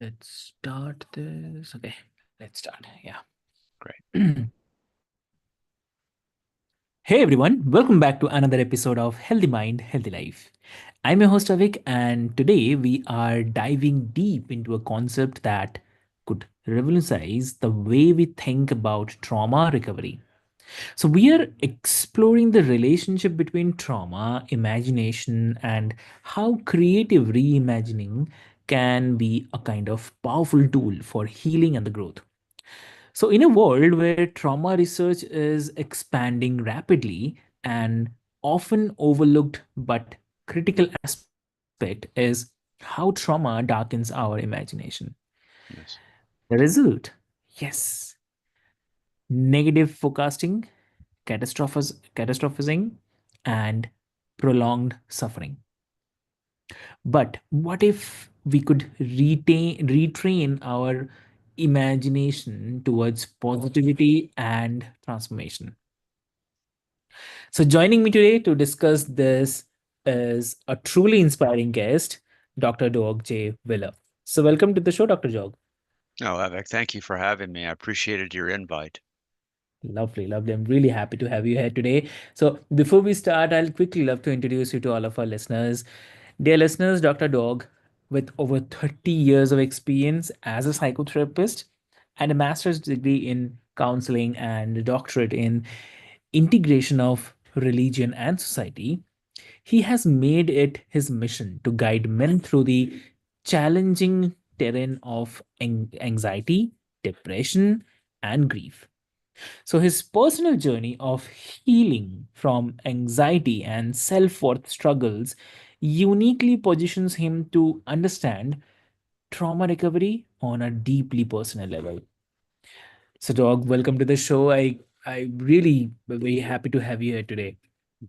Let's start this. Okay, let's start. Yeah. Great. Hey everyone, welcome back to another episode of Healthy Mind, Healthy Life. I'm your host Avik, and today we are diving deep into a concept that could revolutionize the way we think about trauma recovery. So, we are exploring the relationship between trauma, imagination, and how creative reimagining can be a kind of powerful tool for healing and the growth. So, in a world where trauma research is expanding rapidly, and often overlooked but critical aspect is how trauma darkens our imagination. Yes. The result, yes, negative forecasting, catastrophizing, and prolonged suffering. But what if we could retrain our imagination towards positivity and transformation? So, joining me today to discuss this is a truly inspiring guest, Dr. Dog J. Willer. So, welcome to the show, Dr. Jog. Oh, Avik, thank you for having me. I appreciated your invite. Lovely, lovely. I'm really happy to have you here today. So, before we start, I'll quickly love to introduce you to all of our listeners. Dear listeners, Dr. Dog, with over 30 years of experience as a psychotherapist and a master's degree in counseling and a doctorate in integration of religion and society, he has made it his mission to guide men through the challenging terrain of anxiety, depression, and grief. So, his personal journey of healing from anxiety and self worth struggles uniquely positions him to understand trauma recovery on a deeply personal level. So, Dog, welcome to the show. I really very happy to have you here today.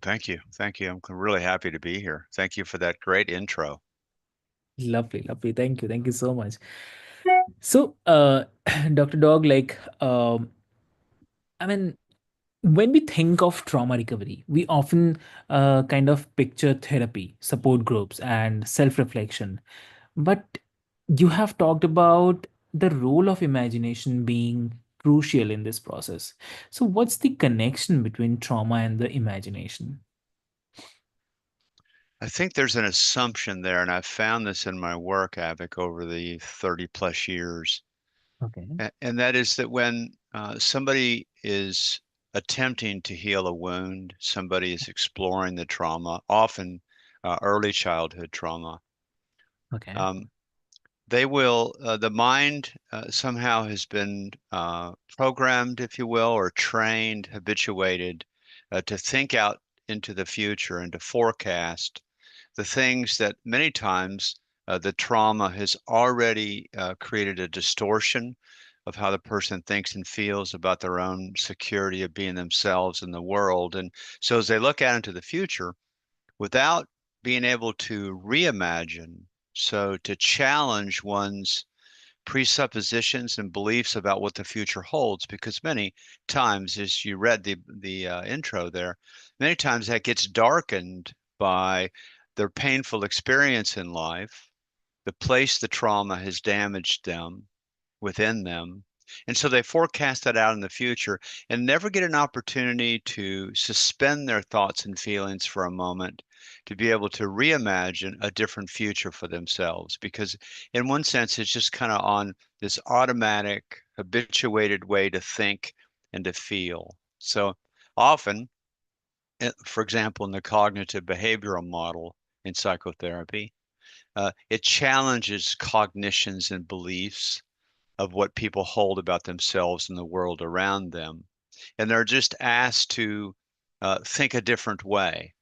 Thank you. Thank you. I'm really happy to be here. Thank you for that great intro. Lovely, lovely. Thank you. Thank you so much. So, Dr. Dog, I mean, when we think of trauma recovery, we often kind of picture therapy, support groups, and self reflection. But you have talked about the role of imagination being crucial in this process. So, what's the connection between trauma and the imagination? I think there's an assumption there, and I've found this in my work, Avik, over the 30 plus years, Okay. and that is that when somebody is attempting to heal a wound, somebody is exploring the trauma, often early childhood trauma. Okay. Um, the mind somehow has been programmed, if you will, or trained, habituated to think out into the future and to forecast the things that many times the trauma has already created a distortion of how the person thinks and feels about their own security of being themselves in the world. And so as they look out into the future, without being able to reimagine, so to challenge one's presuppositions and beliefs about what the future holds, because many times, as you read the intro there, many times that gets darkened by their painful experience in life, the place the trauma has damaged them within them. And so they forecast that out in the future and never get an opportunity to suspend their thoughts and feelings for a moment to be able to reimagine a different future for themselves. Because, in one sense, it's just kind of on this automatic, habituated way to think and to feel. So often, for example, in the cognitive behavioral model in psychotherapy, it challenges cognitions and beliefs of what people hold about themselves and the world around them. And they're just asked to think a different way.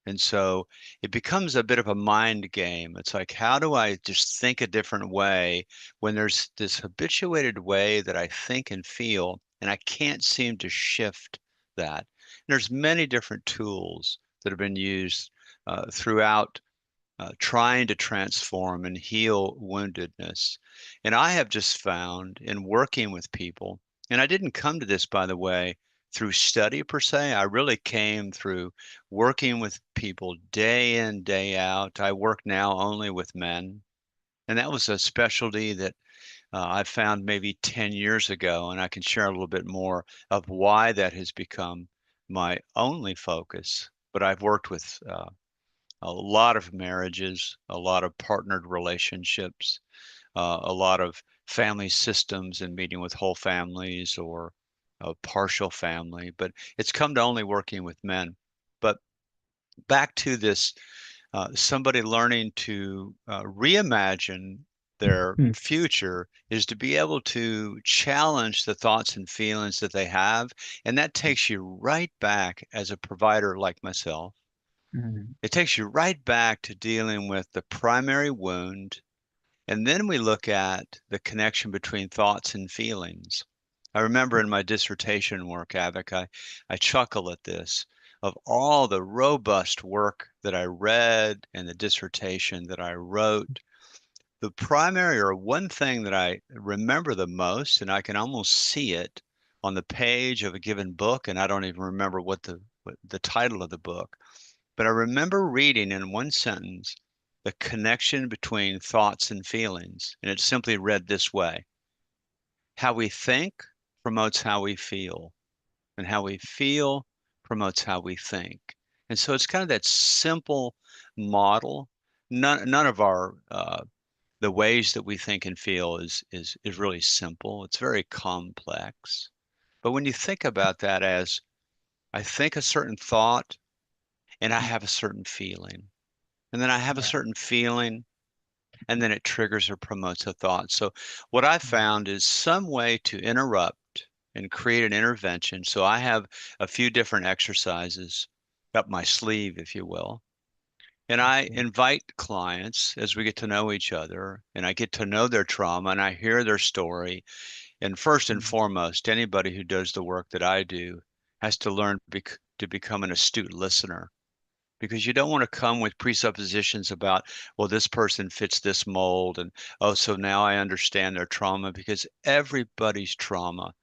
And so it becomes a bit of a mind game. It's like, how do I just think a different way when there's this habituated way that I think and feel, and I can't seem to shift that? And there's many different tools that have been used throughout trying to transform and heal woundedness. And I have just found in working with people, and I didn't come to this, by the way, through study per se. I really came through working with people day in, day out. I work now only with men. And that was a specialty that I found maybe 10 years ago, and I can share a little bit more of why that has become my only focus. But I've worked with a lot of marriages, a lot of partnered relationships, a lot of family systems and meeting with whole families or a partial family, but it's come to only working with men. But back to this, somebody learning to reimagine their Hmm. future is to be able to challenge the thoughts and feelings that they have. And that takes you right back as a provider like myself. Hmm. It takes you right back to dealing with the primary wound. And then we look at the connection between thoughts and feelings. I remember in my dissertation work, Avik, I chuckle at this. Of all the robust work that I read and the dissertation that I wrote, the primary or one thing that I remember the most, and I can almost see it on the page of a given book, and I don't even remember what the title of the book, but I remember reading in one sentence the connection between thoughts and feelings. And it simply read this way: how we think promotes how we feel, and how we feel promotes how we think. And so it's kind of that simple model. None of our the ways that we think and feel is really simple. It's very complex. But when you think about that as I think a certain thought and I have a certain feeling, and then I have a Yeah. certain feeling, and then it triggers or promotes a thought. So what I found is some way to interrupt and create an intervention. So I have a few different exercises up my sleeve, if you will. And I Okay. invite clients as we get to know each other and I get to know their trauma and I hear their story. And first and Mm. foremost, anybody who does the work that I do has to learn to become an astute listener, because you don't want to come with presuppositions about, well, this person fits this mold, and oh, so now I understand their trauma, because everybody's trauma,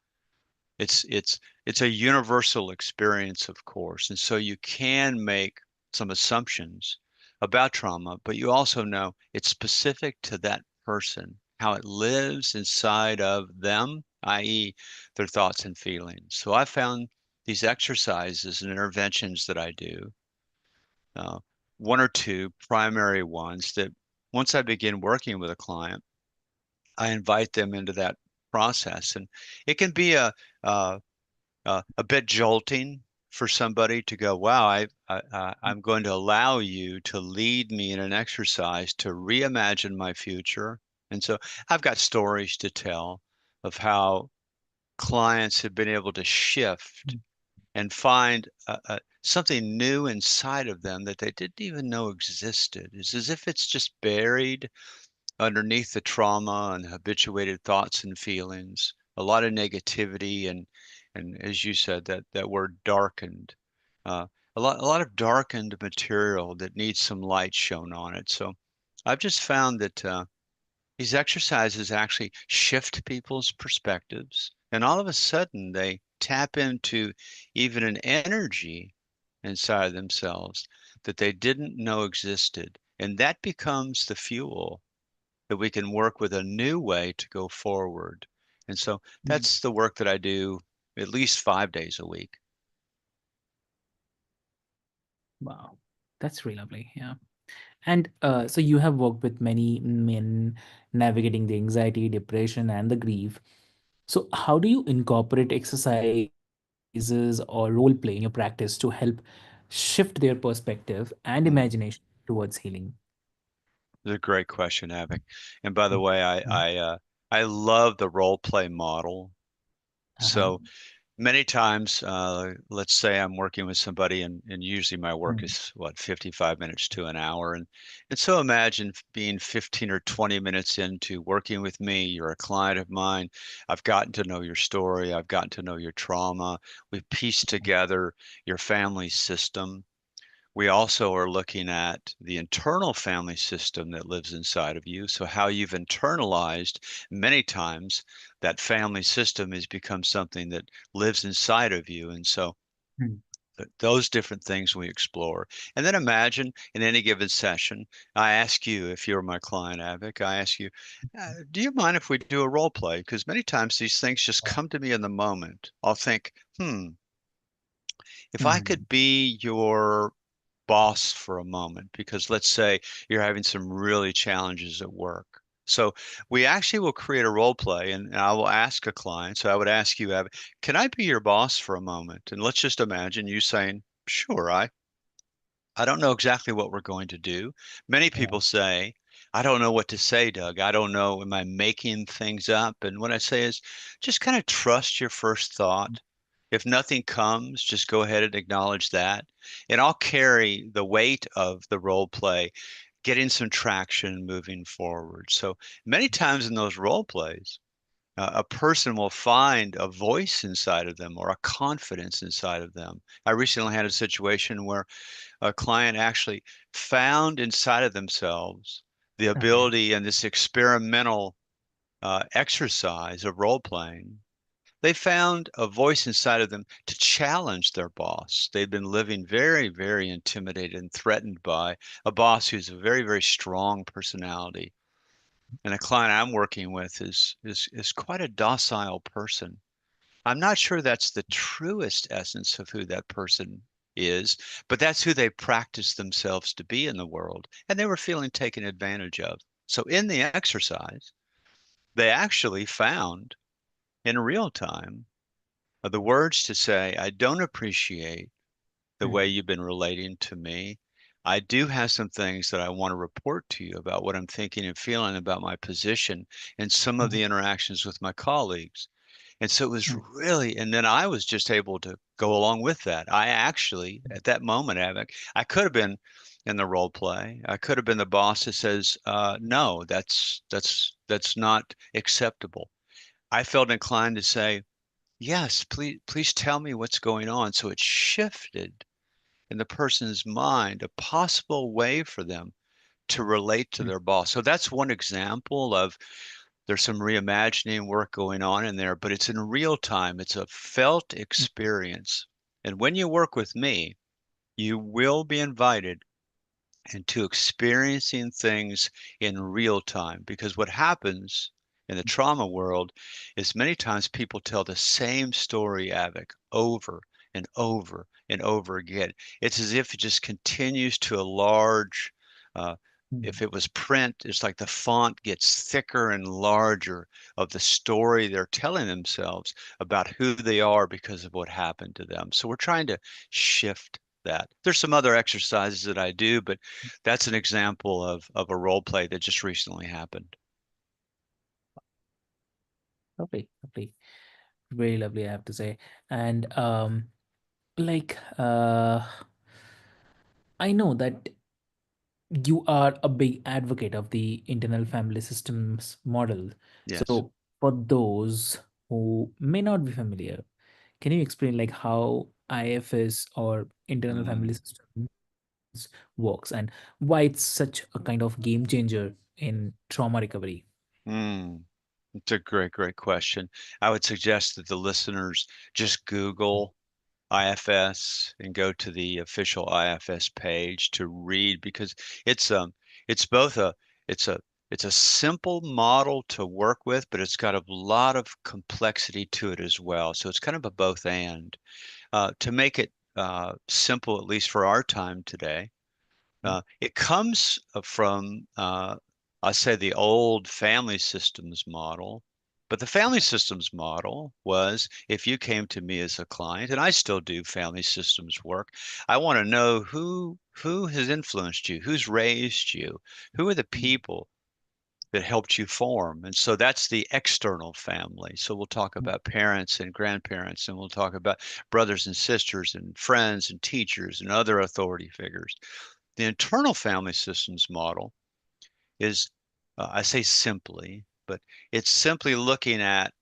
it's it's it's a universal experience, of course, and so you can make some assumptions about trauma, but you also know it's specific to that person, how it lives inside of them, i.e., their thoughts and feelings. So I found these exercises and interventions that I do, uh, one or two primary ones that once I begin working with a client, I invite them into that process. And it can be a, a bit jolting for somebody to go, wow, I'm going to allow you to lead me in an exercise to reimagine my future. And so I've got stories to tell of how clients have been able to shift and find something new inside of them that they didn't even know existed. It's as if it's just buried underneath the trauma and habituated thoughts and feelings, a lot of negativity and as you said, that word darkened, uh, a lot of darkened material that needs some light shown on it. So I've just found that these exercises actually shift people's perspectives, and all of a sudden they tap into even an energy inside themselves that they didn't know existed. And that becomes the fuel that we can work with a new way to go forward. And so Mm. that's the work that I do at least 5 days a week. Wow. That's really lovely. Yeah. And so you have worked with many men navigating the anxiety, depression, and the grief. So, how do you incorporate exercises or role play in your practice to help shift their perspective and Mm. imagination towards healing? It's a great question, Avik. And by the Mm. way, Mm. I love the role play model. Uh-huh. So many times, let's say I'm working with somebody, and usually my work Mm. is what, 55 minutes to an hour. And so imagine being 15 or 20 minutes into working with me. You're a client of mine. I've gotten to know your story. I've gotten to know your trauma. We've pieced together your family system. We also are looking at the internal family system that lives inside of you. So, how you've internalized many times that family system has become something that lives inside of you. And so, Mm. those different things we explore. And then imagine in any given session, I ask you, if you're my client, Avik, I ask you, do you mind if we do a role play? Because many times these things just come to me in the moment. I'll think, if I Mm. could be your boss for a moment, because let's say you're having some really challenges at work. So we actually will create a role play and I will ask a client. So I would ask you, Abby, can I be your boss for a moment? And let's just imagine you saying, sure, I don't know exactly what we're going to do. Many Yeah. people say, I don't know what to say, Doug. I don't know. Am I making things up? And what I say is just kind of trust your first thought. If nothing comes, just go ahead and acknowledge that. And I'll carry the weight of the role play, getting some traction moving forward. So many times in those role plays, a person will find a voice inside of them or a confidence inside of them. I recently had a situation where a client actually found inside of themselves the Okay. ability in this experimental exercise of role playing. They found a voice inside of them to challenge their boss. They'd been living very, very intimidated and threatened by a boss who's a very, very strong personality. And a client I'm working with is quite a docile person. I'm not sure that's the truest essence of who that person is, but that's who they practice themselves to be in the world. And they were feeling taken advantage of. So in the exercise, they actually found in real time the words to say, I don't appreciate the way Mm. you've been relating to me. I do have some things that I want to report to you about what I'm thinking and feeling about my position and some of Mhm. the interactions with my colleagues. And so it was Mm. really, and then I was just able to go along with that. I actually, at that moment, Avik, I could have been in the role play. I could have been the boss that says, "No, that's not acceptable." I felt inclined to say, "Yes, please tell me what's going on." So it shifted in the person's mind a possible way for them to relate to Mm. their boss. So that's one example of there's some reimagining work going on in there, but it's in real time. It's a felt Mm. experience. And when you work with me, you will be invited into experiencing things in real time. Because what happens in the trauma world is many times people tell the same story, Avik, over and over and over again. It's as if it just continues to enlarge. Uh, if Mm. it was print, it's like the font gets thicker and larger of the story they're telling themselves about who they are because of what happened to them. So we're trying to shift that. There's some other exercises that I do, but that's an example of a role play that just recently happened. Lovely, lovely, very lovely, I have to say. And like I know that you are a big advocate of the internal family systems model. Yes. So for those who may not be familiar, can you explain like how IFS or internal family Mm, systems works and why it's such a kind of game changer in trauma recovery? mm. It's a great, great question. I would suggest that the listeners just Google IFS and go to the official IFS page to read because it's it's both a it's a it's a simple model to work with, but it's got a lot of complexity to it as well. So it's kind of a both and. To make it simple, at least for our time today, it comes from, I say, the old family systems model. But the family systems model was if you came to me as a client, and I still do family systems work, I want to know who has influenced you, who's raised you, who are the people that helped you form. And so that's the external family. So we'll talk about parents and grandparents, and we'll talk about brothers and sisters and friends and teachers and other authority figures. The internal family systems model is, I say simply, but it's simply looking at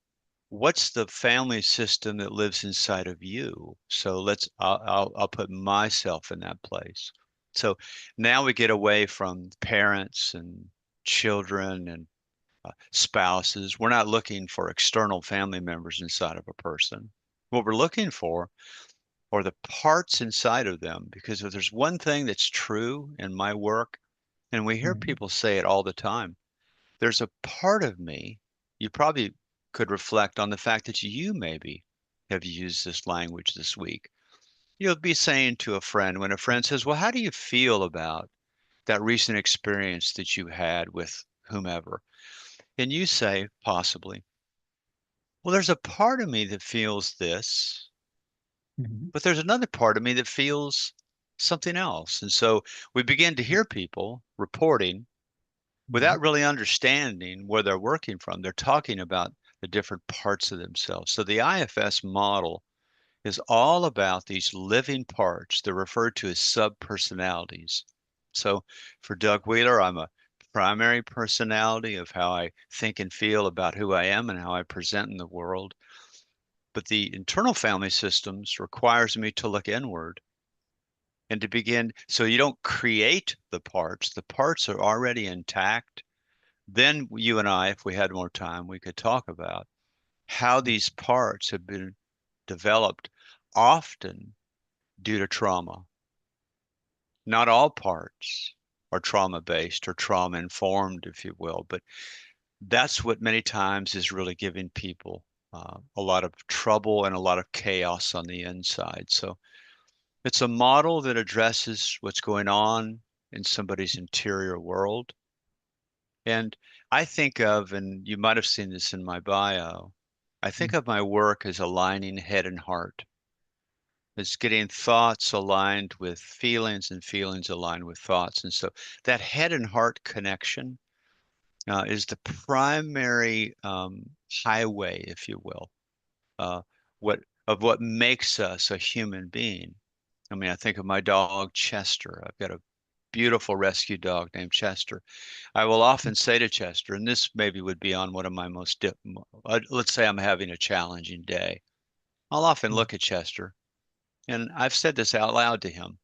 what's the family system that lives inside of you. So I'll put myself in that place. So now we get away from parents and children and spouses. We're not looking for external family members inside of a person. What we're looking for or the parts inside of them. Because if there's one thing that's true in my work, and we hear Mhm. people say it all the time, there's a part of me, you probably could reflect on the fact that you maybe have used this language this week. You'll be saying to a friend, when a friend says, well, how do you feel about that recent experience that you had with whomever? And you say, possibly, well, there's a part of me that feels this, Mhm. but there's another part of me that feels something else. And so we begin to hear people reporting Mhm. without really understanding where they're working from. They're talking about the different parts of themselves. So the IFS model is all about these living parts. They're referred to as sub-personalities. So for Doug Wheeler, I'm a primary personality of how I think and feel about who I am and how I present in the world. But the internal family systems requires me to look inward and to begin. So you don't create the parts are already intact. Then you and I, if we had more time, we could talk about how these parts have been developed often due to trauma. Not all parts are trauma based or trauma informed, if you will, but that's what many times is really giving people a lot of trouble and a lot of chaos on the inside. So it's a model that addresses what's going on in somebody's interior world. And I think of, and you might have seen this in my bio, I think of my work as aligning head and heart. It's getting thoughts aligned with feelings and feelings aligned with thoughts. And so that head and heart connection is the primary highway, if you will, uh, what of what makes us a human being. I mean, I think of my dog Chester. I've got a beautiful rescue dog named Chester. I will often say to Chester, and this maybe would be on one of my let's say I'm having a challenging day. I'll often Mhm. look at Chester, and I've said this out loud to him.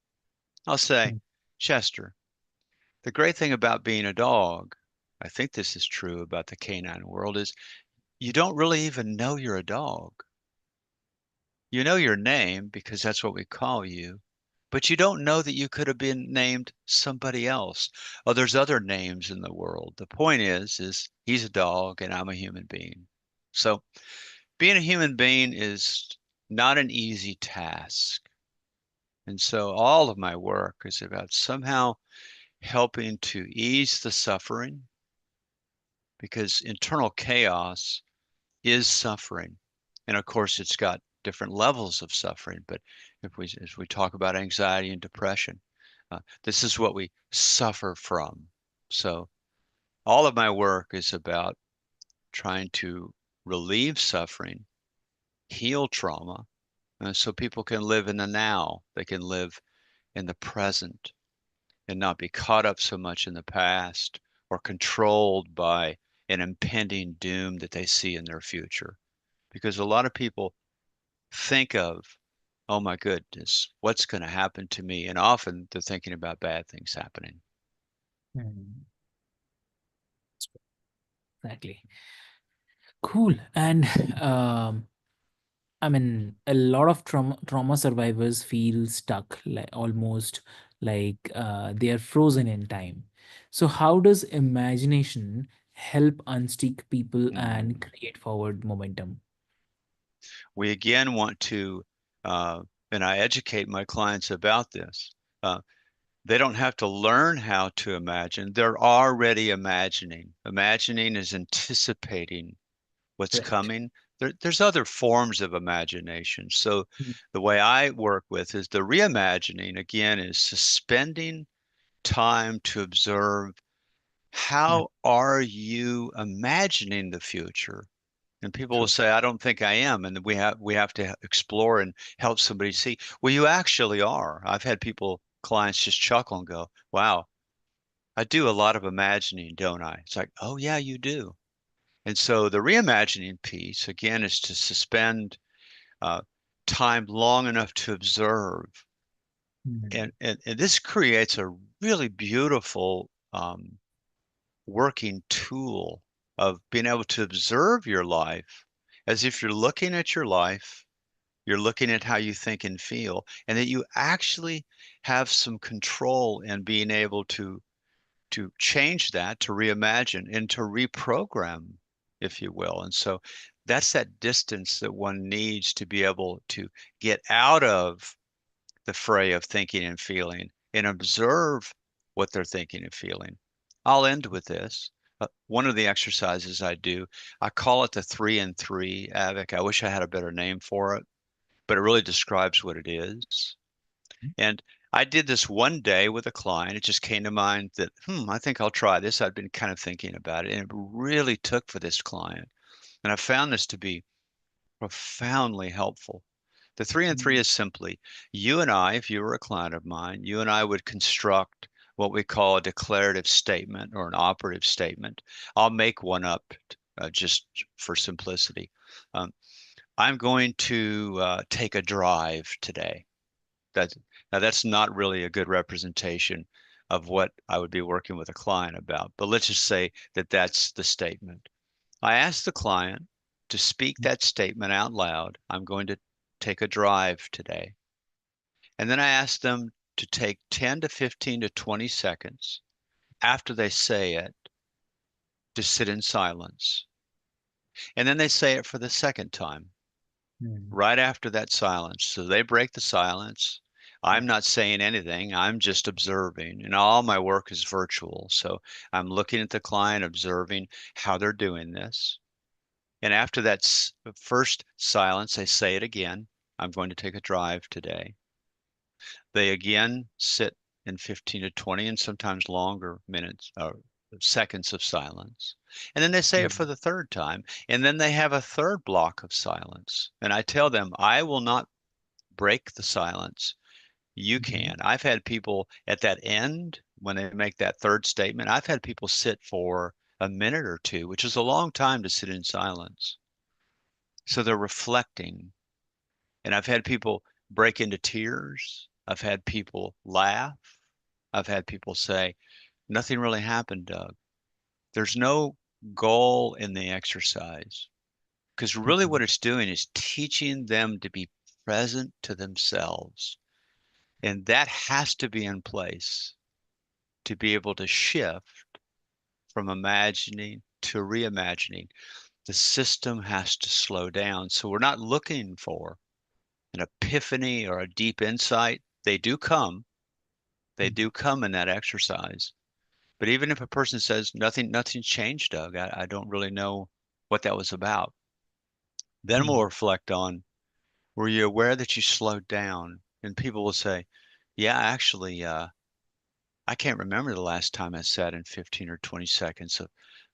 I'll say, Mhm. Chester, the great thing about being a dog, I think this is true about the canine world, is you don't really even know you're a dog. You know your name because that's what we call you, but you don't know that you could have been named somebody else. Oh, there's other names in the world. The point is he's a dog and I'm a human being. So being a human being is not an easy task. And so all of my work is about somehow helping to ease the suffering because internal chaos is suffering. And of course, it's got different levels of suffering. But if we, as we talk about anxiety and depression, this is what we suffer from. So all of my work is about trying to relieve suffering, heal trauma, so people can live in the now. They can live in the present and not be caught up so much in the past or controlled by an impending doom that they see in their future. Because a lot of people think of, oh my goodness, what's going to happen to me? And often they're thinking about bad things happening. Mhm. Exactly. Cool. And I mean, a lot of trauma survivors feel stuck, like almost like they are frozen in time. So, how does imagination help unstick people and Mm. create forward momentum? We again want to, and I educate my clients about this. Uh, they don't have to learn how to imagine. They're already imagining. Imagining is anticipating what's Right. coming. There's other forms of imagination. So Mhm. the way I work with is the reimagining, again, is suspending time to observe Mhm. how are you imagining the future? And people will True. say, I don't think I am. And we have to explore and help somebody see, well, you actually are. I've had clients just chuckle and go, wow, I do a lot of imagining, don't I? It's like, oh yeah, you do. And so the reimagining piece, again, is to suspend uh, time long enough to observe. And, Mhm. and this creates a really beautiful working tool of being able to observe your life as if you're looking at your life You're looking at how you think and feel, and that you actually have some control in being able to change that, to reimagine, and to reprogram, if you will. And so that's that distance that one needs to be able to get out of the fray of thinking and feeling and observe what they're thinking and feeling. I'll end with this. One of the exercises I do, I call it the 3 and 3, Avik. I wish I had a better name for it, but it really describes what it is. And I did this one day with a client. It just came to mind that, I think I'll try this. I'd been kind of thinking about it, and it really took for this client. And I found this to be profoundly helpful. The 3 and 3 is simply you and I, if you were a client of mine, you and I would construct what we call a declarative statement or an operative statement. I'll make one up just for simplicity. Um, I'm going to take a drive today. That's now that's not really a good representation of what I would be working with a client about. But let's just say that that's the statement. I asked the client to speak that statement out loud. I'm going to take a drive today. And then I asked them to take 10 to 15 to 20 seconds after they say it to sit in silence. And then they say it for the second time, Mm. right after that silence. So they break the silence. I'm Yeah. not saying anything. I'm just observing. And all my work is virtual. So I'm looking at the client, observing how they're doing this. And after that first silence, they say it again. I'm going to take a drive today. They again sit in 15 to 20 and sometimes longer minutes or seconds of silence. And then they say it for Mm. the third time. And then they have a third block of silence. And I tell them, I will not break the silence. You Mhm. can. I've had people at that end, when they make that third statement, I've had people sit for a minute or two, which is a long time to sit in silence. So they're reflecting. And I've had people break into tears. I've had people laugh. I've had people say, nothing really happened, Doug. There's no goal in the exercise because really what Mhm. it's doing is teaching them to be present to themselves. And that has to be in place to be able to shift from imagining to reimagining. The system has to slow down. So we're not looking for an epiphany or a deep insight. They do come. They Mhm. do come in that exercise. But even if a person says nothing's changed, Doug, I don't really know what that was about. Then we'll Mhm. reflect on, were you aware that you slowed down? And people will say, yeah, actually, I can't remember the last time I sat in 15 or 20 seconds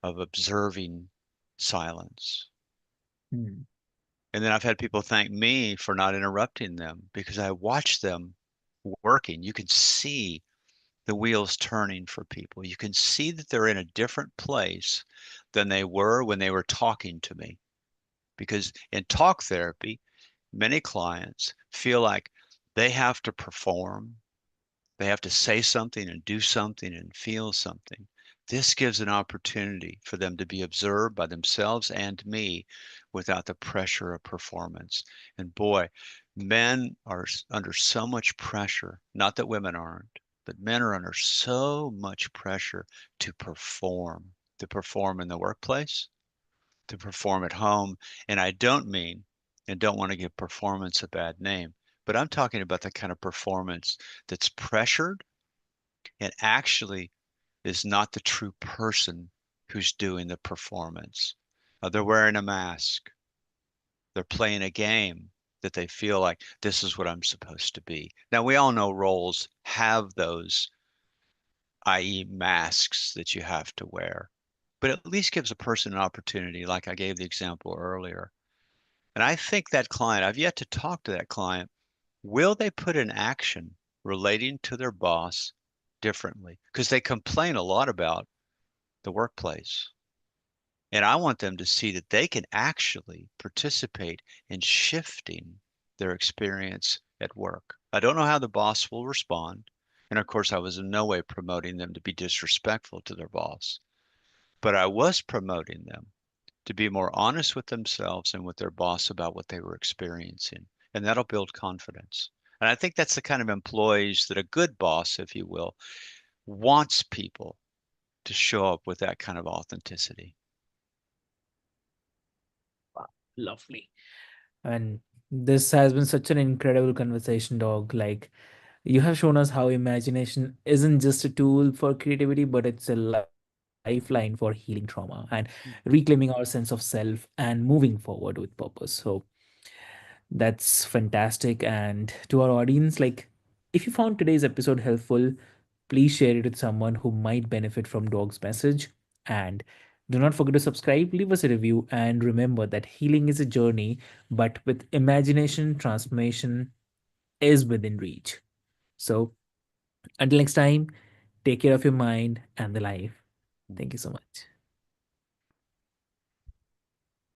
of observing silence. Mhm. And then I've had people thank me for not interrupting them because I watched them working. You can see the wheels turning for people. You can see that they're in a different place than they were when they were talking to me. Because in talk therapy, many clients feel like they have to perform, they have to say something and do something and feel something. This gives an opportunity for them to be observed by themselves and me without the pressure of performance. And boy, men are under so much pressure, not that women aren't, but men are under so much pressure to perform in the workplace, to perform at home. And I don't mean, and don't want to give performance a bad name, but I'm talking about the kind of performance that's pressured and actually is not the true person who's doing the performance. They're wearing a mask. They're playing a game that they feel like this is what I'm supposed to be. Now, we all know roles have those, i.e., masks that you have to wear, but at least gives a person an opportunity, like I gave the example earlier. And I think that client, I've yet to talk to that client, will they put in action relating to their boss differently? Because they complain a lot about the workplace. And I want them to see that they can actually participate in shifting their experience at work. I don't know how the boss will respond. And of course, I was in no way promoting them to be disrespectful to their boss, but I was promoting them to be more honest with themselves and with their boss about what they were experiencing and that'll build confidence. And I think that's the kind of employees that a good boss, if you will, wants people to show up with that kind of authenticity. Lovely. And this has been such an incredible conversation, dog. Like, you have shown us how imagination isn't just a tool for creativity, but it's a lifeline for healing trauma and reclaiming our sense of self and moving forward with purpose. So, that's fantastic. And to our audience, like, if you found today's episode helpful, please share it with someone who might benefit from Dog's message. And do not forget to subscribe, leave us a review, and remember that healing is a journey, but with imagination, transformation is within reach. So, until next time, take care of your mind and the life. Thank you so much.